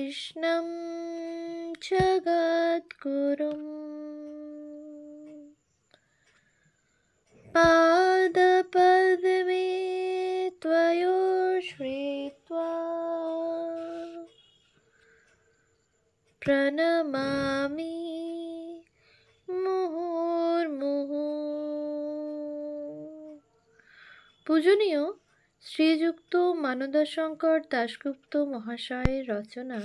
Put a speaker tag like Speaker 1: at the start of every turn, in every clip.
Speaker 1: কৃষ্ণং জগদ্গুরুং পাদপদ্মে ত্বয়োশ্রিত্বা প্রণমামি মুহুর্মুহু। পূজনীয় শ্রীযুক্ত মানদাশঙ্কর দাশগুপ্ত মহাশয়ের রচনা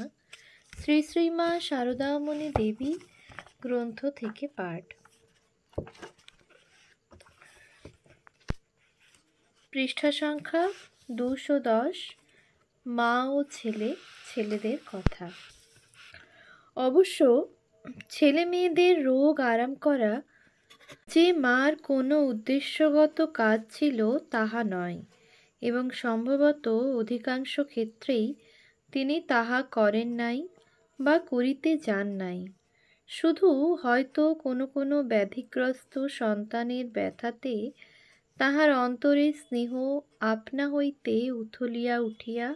Speaker 1: শ্রী শ্রীমা শারদামণি দেবী গ্রন্থ থেকে পাঠ। পৃষ্ঠা সংখ্যা 210। মা ও ছেলেদের কথা। অবশ্য ছেলে মেয়েদের রোগ আরাম করা যে মার কোনো উদ্দেশ্যগত কাজ ছিল তাহা নয়, এবং সম্ভবত অধিকাংশ ক্ষেত্রেই তিনি তাহা করেন নাই বা করিতে যান নাই। শুধু হয়তো কোনো কোনো ব্যাধিগ্রস্ত সন্তানের ব্যথাতে তাহার অন্তরের স্নেহ আপনা হইতে উথলিয়া উঠিয়া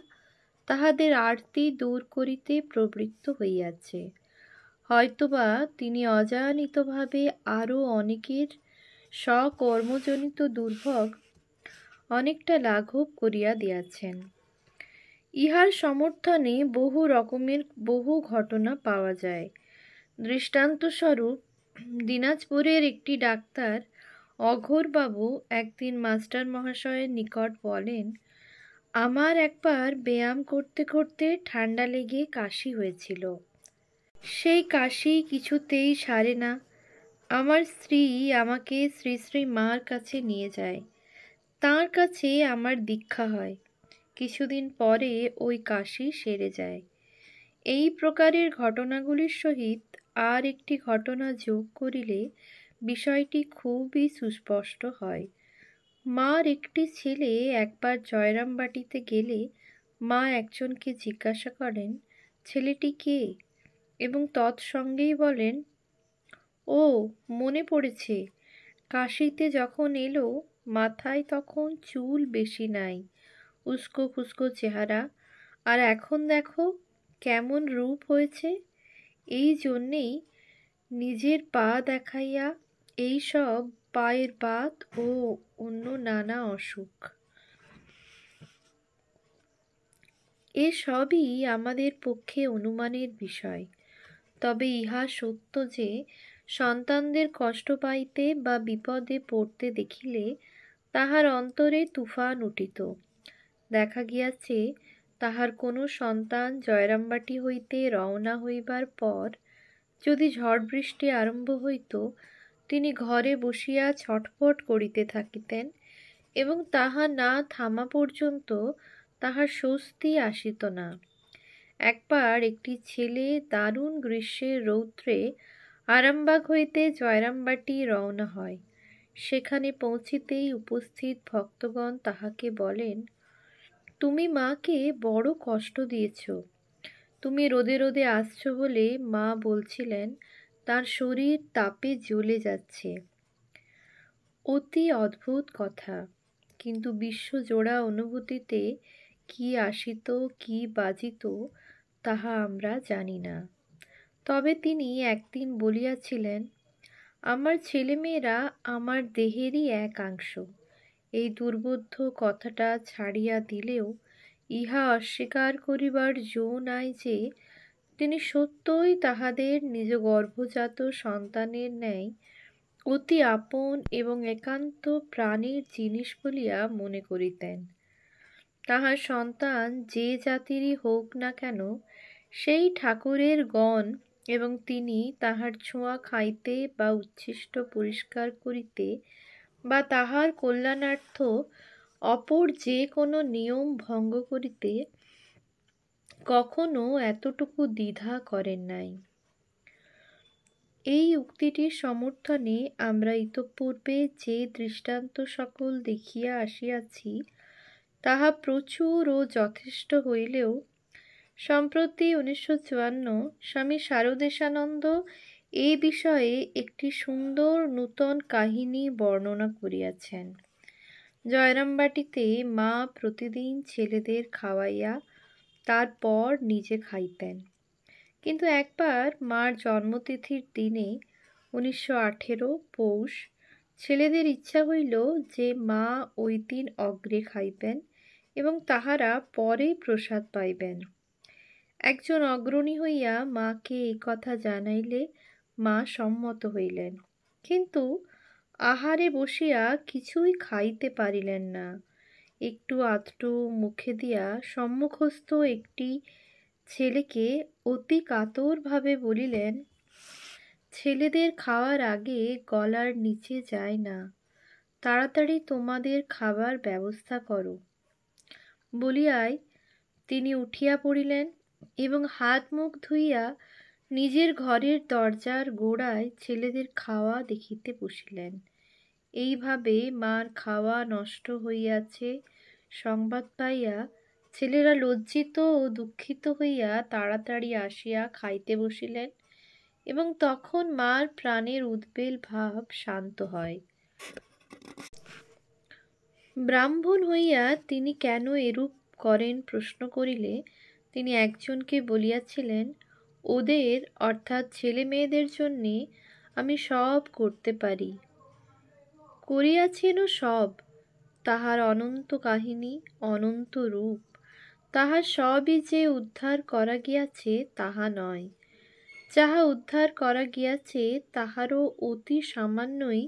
Speaker 1: তাহাদের আরতি দূর করিতে প্রবৃত্ত হইয়াছে। হয়তোবা তিনি অজানিতভাবে আরও অনেকের স্বকর্মজনিত দুর্ভোগ অনেকটা লাঘব করিয়া দিয়াছেন। ইহার সমর্থনে বহু রকমের বহু ঘটনা পাওয়া যায়। দৃষ্টান্তস্বরূপ দিনাজপুরের একটি ডাক্তার অঘোরবাবু একদিন মাস্টার মহাশয়ের নিকট বলেন, আমার একবার ব্যায়াম করতে করতে ঠান্ডা লেগে কাশি হয়েছিল। সেই কাশি কিছুতেই সারে না। আমার স্ত্রী আমাকে শ্রী শ্রী মার কাছে নিয়ে যায়। তাঁর কাছে আমার দীক্ষা হয়। কিছুদিন পরে ওই কাশি সেরে যায়। এই প্রকারের ঘটনাগুলির সহিত আর একটি ঘটনা যোগ করিলে বিষয়টি খুবই সুস্পষ্ট হয়। মার একটি ছেলে একবার জয়রামবাটিতে গেলে মা একজনকে জিজ্ঞাসা করেন, ছেলেটি কে? এবং তৎসঙ্গেই বলেন, ও মনে পড়েছে, কাশিতে যখন এলো মাথায় তখন চুল বেশি নাই, উস্কো খুস্কো চেহারা, আর এখন দেখো কেমন রূপ হয়েছে। এই জন্যেই নিজের পা দেখাইয়া এই সব পায়ের বাত ও অন্য নানা অসুখ। এসবই আমাদের পক্ষে অনুমানের বিষয়। তবে ইহা সত্য যে সন্তানদের কষ্ট পাইতে বা বিপদে পড়তে দেখিলে তাহার অন্তরে তুফান উঠিত। দেখা গিয়াছে, তাহার কোনো সন্তান জয়রামবাটি হইতে রওনা হইবার পর যদি ঝড় বৃষ্টি আরম্ভ হইত, তিনি ঘরে বসিয়া ছটফট করিতে থাকিতেন, এবং তাহা না থামা পর্যন্ত তাহার স্বস্তি আসিত না। একবার একটি ছেলে দারুণ গ্রীষ্মের রৌদ্রে আরামবাগ হইতে জয়রামবাটি রওনা হয়। সেখানে পৌঁছিতেই উপস্থিত ভক্তগণ তাহাকে বলেন, তুমি মাকে বড় কষ্ট দিয়েছ। তুমি রোদে রোদে আসছ বলে মা বলছিলেন তার শরীর তাপে জ্বলে যাচ্ছে। অতি অদ্ভুত কথা, কিন্তু বিশ্বজোড়া অনুভূতিতে কি আসিত কি বাজিত তাহা আমরা জানি না। তবে তিনি একদিন বলিয়াছিলেন, আমার ছেলেমেয়েরা আমার দেহেরই এক অংশ। এই দুর্বোধ্য কথাটা ছাড়িয়া দিলেও ইহা অস্বীকার করিবার জো নাই যে তিনি সত্যই তাহাদের নিজ গর্ভজাত সন্তানের ন্যায় অতি আপন এবং একান্ত প্রাণের জিনিস বলিয়া মনে করিতেন। তাহার সন্তান যে জাতিরই হোক না কেন, সেই ঠাকুরের গণ, এবং তিনি তাহার ছোঁয়া খাইতে বা উচ্ছিষ্ট পরিষ্কার করিতে বা তাহার কল্যাণার্থ অপর যে কোনো নিয়ম ভঙ্গ করিতে কখনো এতটুকু দ্বিধা করেন নাই। এই উক্তিটির সমর্থনে আমরা ইতঃপূর্বে যে দৃষ্টান্ত সকল দেখিয়া আসিয়াছি তাহা প্রচুর ও যথেষ্ট হইলেও সম্প্রতি 1954 স্বামী শারদেশানন্দ এই বিষয়ে একটি সুন্দর নূতন কাহিনী বর্ণনা করিয়াছেন। জয়রামবাটিতে মা প্রতিদিন ছেলেদের খাওয়াইয়া তারপর নিজে খাইতেন। কিন্তু একবার মার জন্মতিথির দিনে 1918 পৌষ ছেলেদের ইচ্ছা হইল যে মা ওই দিন অগ্রে খাইবেন এবং তাহারা পরে প্রসাদ পাইবেন। একজন অগ্রণী হইয়া মাকে এই কথা জানাইলে মা সম্মত হইলেন, কিন্তু আহারে বসিয়া কিছুই খাইতে পারিলেন না। একটু আধটু মুখে দিয়া সম্মুখস্থ একটি ছেলেকে অতি কাতরভাবে বলিলেন, ছেলেদের খাওয়ার আগে গলার নিচে যায় না, তাড়াতাড়ি তোমাদের খাবার ব্যবস্থা করো। বলিয়াই তিনি উঠিয়া পড়িলেন এবং হাত মুখ ধুইয়া নিজের ঘরের দরজার গোড়ায় ছেলেদের খাওয়া দেখিতে বসিলেন। এইভাবে মার খাওয়া নষ্ট হইয়াছে সংবাদ পাইয়া ছেলেরা লজ্জিত ও দুঃখিত হইয়া তাড়াতাড়ি আসিয়া খাইতে বসিলেন এবং তখন মার প্রাণের উদ্বেল ভাব শান্ত হয়। ব্রাহ্মণ হইয়া তিনি কেন এরূপ করেন প্রশ্ন করিলে তিনি একজনকে বলিয়াছিলেন, ওদের অর্থাৎ ছেলে মেয়েদের জন্যে আমি সব করতে পারি, করিয়াছেনও সব। তাহার অনন্ত কাহিনী, অনন্ত রূপ, তাহার সবই যে উদ্ধার করা গিয়াছে তাহা নয়। যাহা উদ্ধার করা গিয়াছে তাহারও অতি সামান্যই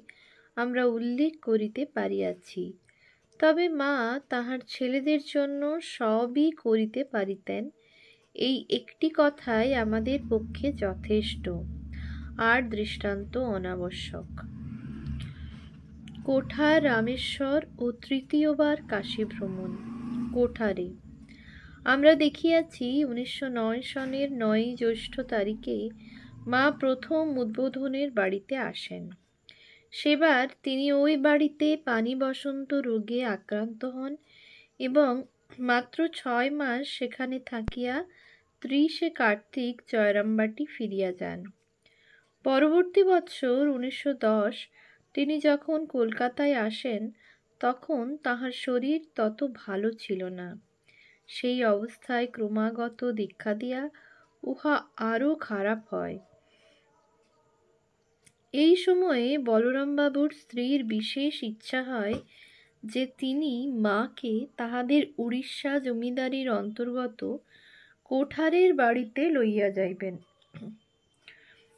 Speaker 1: আমরা উল্লেখ করিতে পারিয়াছি। তবে মা তাহার ছেলেদের জন্য সবই করিতে পারিতেন, এই একটি কথাই আমাদের পক্ষে যথেষ্ট, আর দৃষ্টান্ত অনাবশ্যক। কোঠার রামেশ্বর ও তৃতীয়বার কাশী ভ্রমণ। কোঠারে আমরা দেখিয়াছি 1909 সনের 9 জ্যৈষ্ঠ তারিখে মা প্রথম উদ্বোধনের বাড়িতে আসেন। সেবার তিনি ওই বাড়িতে পানি বসন্ত রোগে আক্রান্ত হন এবং মাত্র 6 মাস সেখানে থাকিয়া 30 কার্তিক জয়রামবাটি ফিরিয়া যান। পরবর্তী বৎসর 1910 তিনি যখন কলকাতায় আসেন তখন তাহার শরীর তত ভালো ছিল না। সেই অবস্থায় ক্রমাগত দীক্ষা দিয়া উহা আরও খারাপ হয়। এই সময়ে বলরামবাবুর স্ত্রীর বিশেষ ইচ্ছা হয় যে তিনি মাকে তাহাদের উড়িষ্যা জমিদারির অন্তর্গত কোঠারের বাড়িতে লইয়া যাইবেন।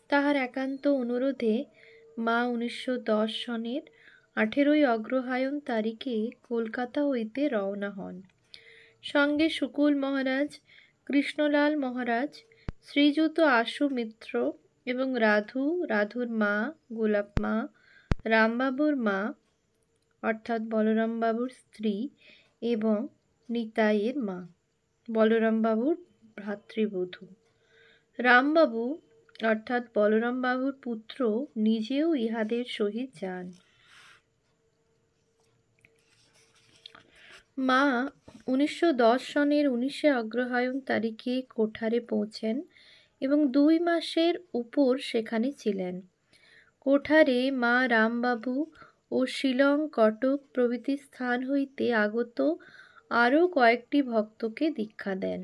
Speaker 1: তাহার একান্ত অনুরোধে মা 1910 সনের 18 অগ্রহায়ণ তারিখে কলকাতা হইতে রওনা হন। সঙ্গে শুকুল মহারাজ, কৃষ্ণলাল মহারাজ, শ্রীযুত আশু মিত্র এবং রাধু, রাধুর মা, গোলাপ মা, রামবাবুর মা অর্থাৎ বলরামবাবুর স্ত্রী এবং নিতাইয়ের মা, বলরামবাবুর ভ্রাতৃবধূ। রামবাবু অর্থাৎ বলরামবাবুর পুত্র নিজেও ইহাদের সহিত যান। মা 1910 সনের 19 অগ্রহায়ণ তারিখে কোঠারে পৌঁছেন এবং 2 মাসের উপর সেখানে ছিলেন। কোঠারে মা রামবাবু ও শিলং, কটক প্রভৃতি স্থান হইতে আগত আরও কয়েকটি ভক্তকে দীক্ষা দেন।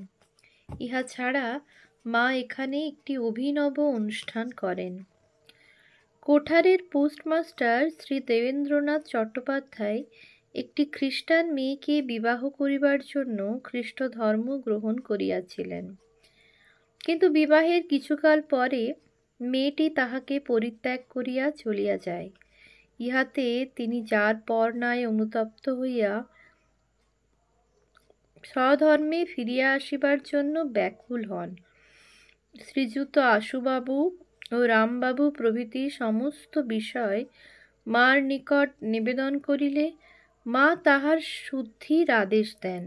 Speaker 1: ইহা ছাড়া মা এখানে একটি অভিনব অনুষ্ঠান করেন। কোঠারের পোস্টমাস্টার শ্রী দেবেন্দ্রনাথ চট্টোপাধ্যায় একটি খ্রিস্টান মেয়েকে বিবাহ করিবার জন্য খ্রিস্ট ধর্ম গ্রহণ করিয়াছিলেন, কিন্তু বিবাহের কিছুকাল পরে মেয়েটি তাহাকে পরিত্যাগ করিয়া চলিয়া যায়। ইহাতে তিনি যার পর নাই অনুতপ্ত হইয়া স্বধর্মে ফিরিয়া আসিবার জন্য ব্যাকুল হন। শ্রীযুত আশুবাবু ও রামবাবু প্রভৃতি সমস্ত বিষয় মার নিকট নিবেদন করিলে মা তাহার শুদ্ধির আদেশ দেন।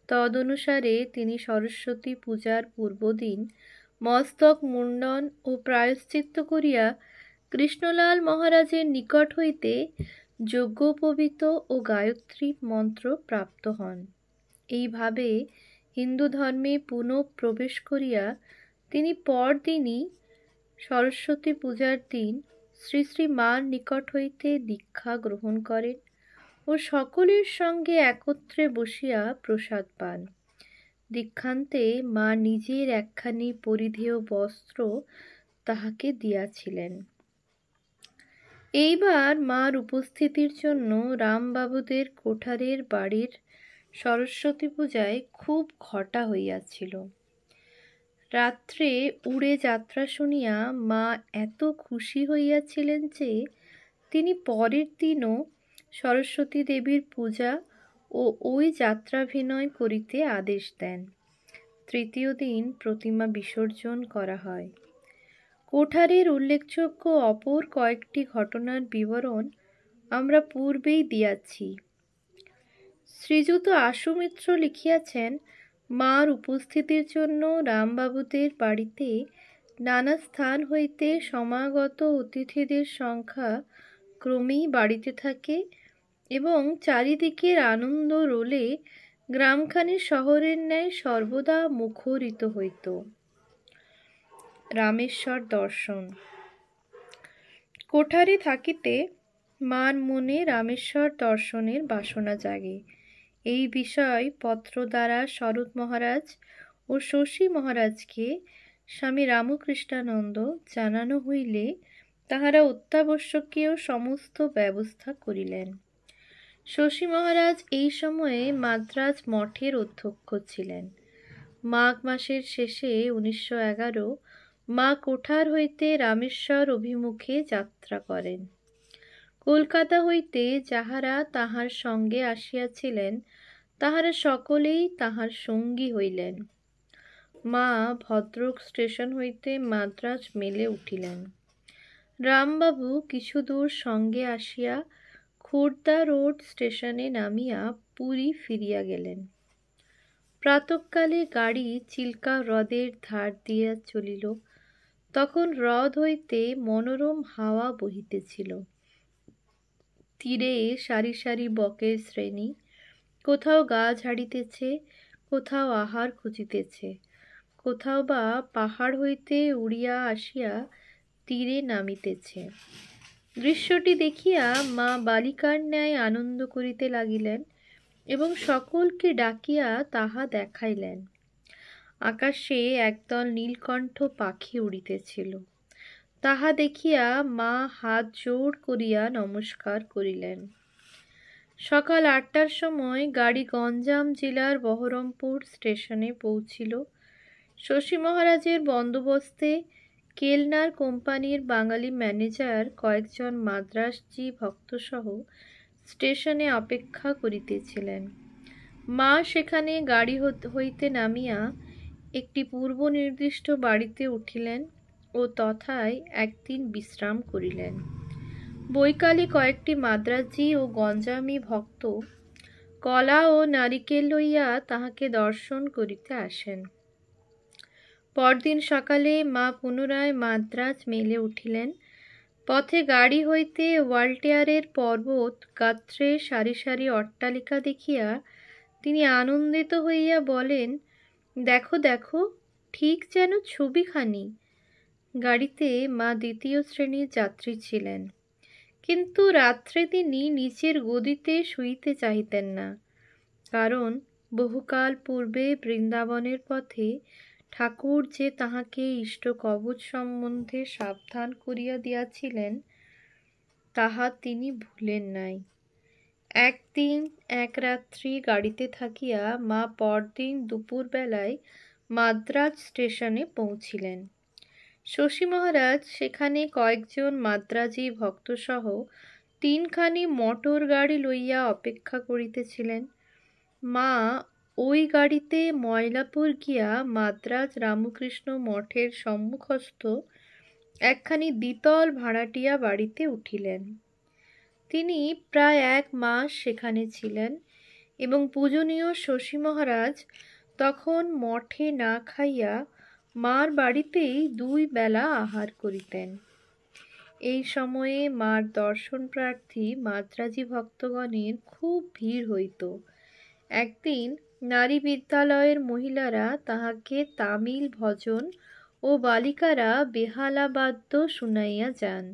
Speaker 1: তদনুসারে তিনি সরস্বতী পূজার পূর্বদিন মস্তক মুণ্ডন ও প্রায়শ্চিত্ত করিয়া কৃষ্ণলাল মহারাজের নিকট হইতে যজ্ঞোপবীত ও গায়ত্রী মন্ত্র প্রাপ্ত হন। এইভাবে হিন্দু ধর্মে পুনঃ প্রবেশ করিয়া তিনি পরদিনই সরস্বতী পূজার দিন শ্রী শ্রী মার নিকট হইতে দীক্ষা গ্রহণ করেন ও সকলের সঙ্গে একত্রে বসিয়া প্রসাদ পান। দীক্ষান্তে মা নিজের একখানি পরিধেয় বস্ত্র তাহাকে দিয়াছিলেন। এইবার মার উপস্থিতির জন্য রামবাবুদের কোঠারের বাড়ির সরস্বতী পূজায় খুব ঘটা হইয়াছিল। রাত্রে উড়ে যাত্রা শুনিয়া মা এত খুশি হইয়াছিলেন যে তিনি পরের দিনও সরস্বতী দেবীর পূজা ও ওই যাত্রাভিনয় করিতে আদেশ দেন। তৃতীয় দিন প্রতিমা বিসর্জন করা হয়। কোঠারের উল্লেখযোগ্য অপর কয়েকটি ঘটনার বিবরণ আমরা পূর্বেই দিয়াছি। শ্রীযুত আশুমিত্র লিখিয়াছেন, মার উপস্থিতির জন্য রামবাবুদের বাড়িতে নানা স্থান হইতে সমাগত অতিথিদের সংখ্যা ক্রমেই বাড়িতে থাকে এবং চারিদিকের আনন্দ রোলে গ্রামখানি শহরের ন্যায় সর্বদা মুখরিত হইত। রামেশ্বর দর্শন। কোঠারে থাকিতে মার মনে রামেশ্বর দর্শনের বাসনা জাগে। এই বিষয় পত্র দ্বারা শরৎ মহারাজ ও শশী মহারাজকে স্বামী রামকৃষ্ণানন্দ জানানো হইলে তাহারা অত্যাবশ্যকীয় সমস্ত ব্যবস্থা করিলেন। শশী মহারাজ এই সময়ে মাদ্রাজ মঠের অধ্যক্ষ ছিলেন। মাঘ মাসের শেষে 1911 মা কোঠার হইতে রামেশ্বর অভিমুখে যাত্রা করেন। কলকাতা হইতে যাহারা তাহার সঙ্গে আসিয়াছিলেন তাহারা সকলেই তাহার সঙ্গী হইলেন। মা ভদ্রক স্টেশন হইতে মাদ্রাজ মেলে উঠিলেন। রামবাবু কিছু দূর সঙ্গে আসিয়া খোর্দা রোড স্টেশনে নামিয়া পুরী ফিরিয়া গেলেন। প্রাতঃকালে গাড়ি চিল্কা হ্রদের ধার দিয়া চলিল। তখন হ্রদ হইতে মনোরম হাওয়া বহিতেছিল। তীরে সারি সারি বকের শ্রেণী, কোথাও গা ঝাড়িতেছে, কোথাও আহার খুঁজিতেছে, কোথাও বা পাহাড় হইতে উড়িয়া আসিয়া তীরে নামিতেছে। দৃশ্যটি দেখিয়া মা বালিকার ন্যায় আনন্দ করিতে লাগিলেন এবং সকলকে ডাকিয়া তাহা দেখাইলেন। আকাশে একদল নীলকণ্ঠ পাখি উড়িতেছিল। তাহা দেখিয়া মা হাত জোড় করিয়া নমস্কার করিলেন। সকাল 8টার সময় গাড়ি গঞ্জাম জেলার বহরমপুর স্টেশনে পৌঁছিল। শশী মহারাজের বন্দোবস্তে কেলনার কোম্পানির বাঙালি ম্যানেজার কয়েকজন মাদ্রাসজি ভক্তসহ স্টেশনে অপেক্ষা করিতেছিলেন। মা সেখানে গাড়ি হইতে নামিয়া একটি পূর্ব নির্দিষ্ট বাড়িতে উঠিলেন ও তথায় একদিন বিশ্রাম করিলেন। বৈকালে কয়েকটি মাদ্রাজি ও গঞ্জামি ভক্ত কলা ও নারিকেল লইয়া তাহাকে দর্শন করিতে আসেন। পরদিন সকালে মা পুনরায় মাদ্রাজ মেলে উঠিলেন। পথে গাড়ি হইতে ওয়াল্টেয়ারের পর্বত গাত্রে সারি সারি অট্টালিকা দেখিয়া তিনি আনন্দিত হইয়া বলেন, দেখো দেখো, ঠিক যেন ছবিখানি। গাড়িতে মা দ্বিতীয় শ্রেণীর যাত্রী ছিলেন, কিন্তু রাত্রে তিনি নিচের গদিতে শুইতে চাহিতেন না। কারণ বহুকাল পূর্বে বৃন্দাবনের পথে ঠাকুর যে তাহাকে ইষ্ট কবচ সম্বন্ধে সাবধান করিয়া দিয়াছিলেন তাহা তিনি ভুলেন নাই। একদিন এক রাত্রি গাড়িতে থাকিয়া মা পরদিন দুপুর বেলায় মাদ্রাজ স্টেশনে পৌঁছিলেন। শশী মহারাজ সেখানে কয়েকজন মাদ্রাজি ভক্তসহ 3খানি মোটর গাড়ি লইয়া অপেক্ষা করিতেছিলেন। মা ওই গাড়িতে ময়লাপুর গিয়া মাদ্রাজ রামকৃষ্ণ মঠের সম্মুখস্থ একখানি দ্বিতল ভাড়াটিয়া বাড়িতে উঠিলেন। তিনি প্রায় 1 মাস সেখানে ছিলেন এবং পূজনীয় শশী মহারাজ তখন মঠে না খাইয়া মার বাড়িতেই 2 বেলা আহার করিতেন। এই সময়ে মার দর্শন প্রার্থী মাদ্রাজি ভক্তগণের খুব ভিড় হইত। একদিন নারী বিদ্যালয়ের মহিলারা তাহাকে তামিল ভজন ও বালিকারা বেহালা বাদ্য শুনাইয়া যান।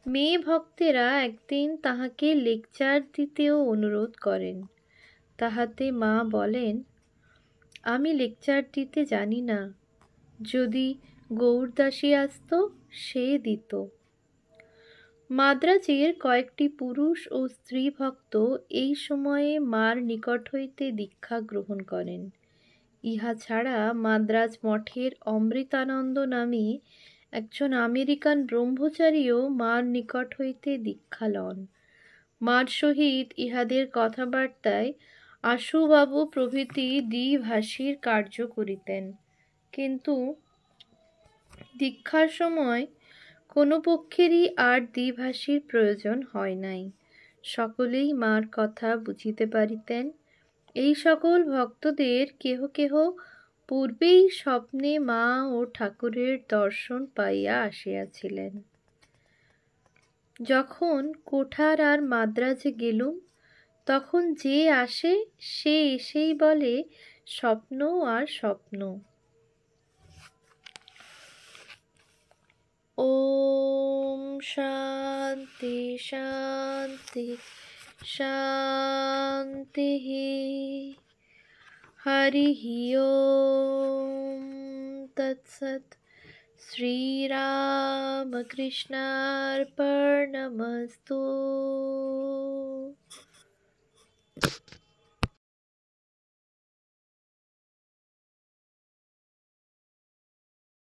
Speaker 1: মেয়ে ভক্তেরা একদিন তাহাকে লেকচার দিতেও অনুরোধ করেন। তাহাতে মা বলেন, আমি লেকচার দিতে জানি না, যদি গৌরদাসী আসতো সে দিত। মাদ্রাজের কয়েকটি পুরুষ ও স্ত্রী ভক্ত এই সময়ে মার নিকট হইতে দীক্ষা গ্রহণ করেন। ইহা ছাড়া মাদ্রাজ মঠের অমৃতানন্দ নামে একজন আমেরিকান ব্রহ্মচারীও মার নিকট হইতে দীক্ষা লন। মার সহিত ইহাদের কথাবার্তায় আশুবাবু প্রভৃতি দ্বিভাষীর কার্য করিতেন, কিন্তু দীক্ষার সময় কোনো পক্ষেরই আর দ্বিভাষীর প্রয়োজন হয় নাই। সকলেই মার কথা বুঝিতে পারিতেন। এই সকল ভক্তদের কেহ কেহ পূর্বেই স্বপ্নে মা ও ঠাকুরের দর্শন পাইয়া আসিয়াছিলেন। যখন কোঠার আর মাদ্রাজে গেলুম, তখন যে আসে সে এসেই বলে স্বপ্ন আর স্বপ্ন। ওম শান্তি শান্তি শান্তি। হরি ওম তৎসৎ। শ্রীরামকৃষ্ণার্পণমস্তু।